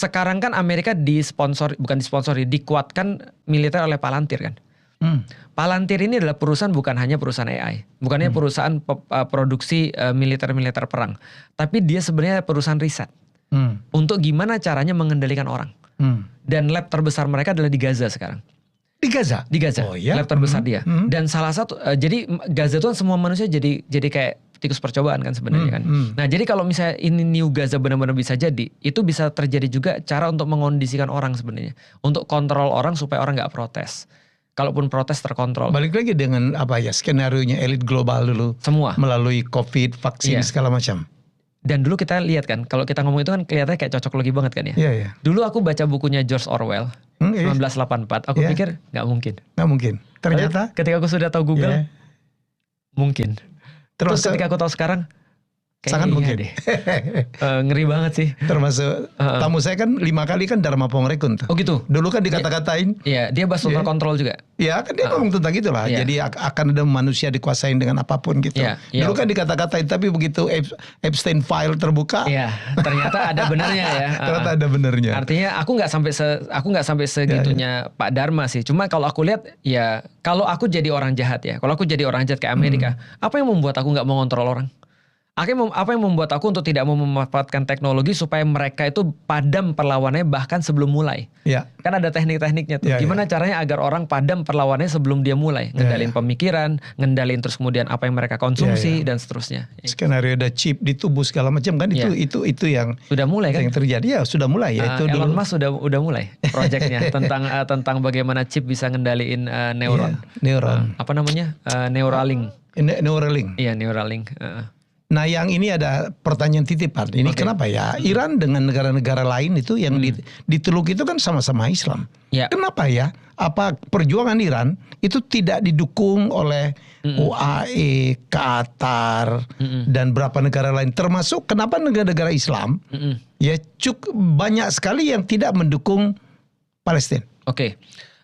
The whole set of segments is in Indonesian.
sekarang kan Amerika dikuatkan militer oleh Palantir kan. Palantir ini adalah perusahaan bukan hanya perusahaan AI, bukannya perusahaan produksi militer perang, tapi dia sebenarnya perusahaan riset untuk gimana caranya mengendalikan orang. Dan lab terbesar mereka adalah di Gaza sekarang. Di Gaza? Di Gaza, oh, ya? lab terbesar dia. Dan salah satu, jadi Gaza itu kan semua manusia jadi kayak tikus percobaan kan sebenarnya kan. Nah jadi kalau misalnya ini New Gaza benar-benar bisa jadi, itu bisa terjadi juga cara untuk mengondisikan orang sebenarnya, untuk kontrol orang supaya orang nggak protes. Kalaupun protes terkontrol. Balik lagi dengan apa ya, skenario-nya elit global dulu. Semua. Melalui COVID, vaksin, segala macam. Dan dulu kita lihat kan, kalau kita ngomong itu kan kelihatannya kayak cocok logi banget kan ya. Iya. Dulu aku baca bukunya George Orwell, 1984. Aku pikir nggak mungkin. Nggak mungkin. Ternyata ketika aku sudah tahu Google, mungkin. Terus ketika aku tahu sekarang, sangat mungkin deh. Ngeri banget sih. Termasuk tamu saya kan 5 kali kan Dharma Pongrekun tuh. Oh gitu. Dulu kan dikata-katain. Iya, dia bahas total kontrol juga. Iya kan dia ngomong tentang itulah. Jadi akan ada manusia dikuasain dengan apapun gitu. Dulu kan dikata-katain, tapi begitu Epstein file terbuka. Iya, ternyata ada benernya ya. Ternyata ada benernya. Artinya aku nggak sampai segitunya Pak Dharma sih. Cuma kalau aku lihat ya, kalau aku jadi orang jahat ya, kalau aku jadi orang jahat kayak Amerika, apa yang membuat aku nggak mau ngontrol orang? Apa yang membuat aku untuk tidak mau memanfaatkan teknologi supaya mereka itu padam perlawanannya bahkan sebelum mulai. Kan ada teknik-tekniknya tuh. Gimana caranya agar orang padam perlawanannya sebelum dia mulai. Ngendalin pemikiran, ngendalin terus kemudian apa yang mereka konsumsi dan seterusnya. Skenario ada chip di tubuh segala macam kan, itu yang sudah mulai kan? Yang terjadi ya sudah mulai ya. Itu Elon Musk udah mulai proyeknya tentang bagaimana chip bisa ngendaliin neuron. Apa namanya? Neuralink. Neuralink. Iya, Neuralink. Nah yang ini ada pertanyaan titipan. Ini kenapa ya Iran dengan negara-negara lain itu yang di Teluk itu kan sama-sama Islam. Kenapa ya? Apa perjuangan Iran itu tidak didukung oleh UAE, Qatar, dan berapa negara lain? Termasuk kenapa negara-negara Islam ya banyak sekali yang tidak mendukung Palestina.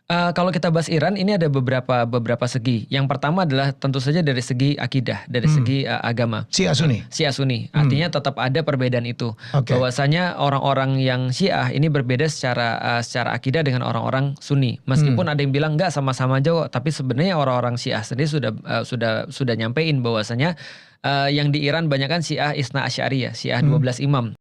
Kalau kita bahas Iran, ini ada beberapa segi. Yang pertama adalah tentu saja dari segi akidah, dari segi agama. Syiah Sunni. Artinya tetap ada perbedaan itu. Bahwasanya orang-orang yang Syiah ini berbeda secara akidah dengan orang-orang Sunni. Meskipun ada yang bilang enggak sama-sama aja kok, tapi sebenarnya orang-orang Syiah sendiri sudah nyampein bahwasanya yang di Iran banyak kan Syiah Isna Asy'ariyah, Syiah 12 imam.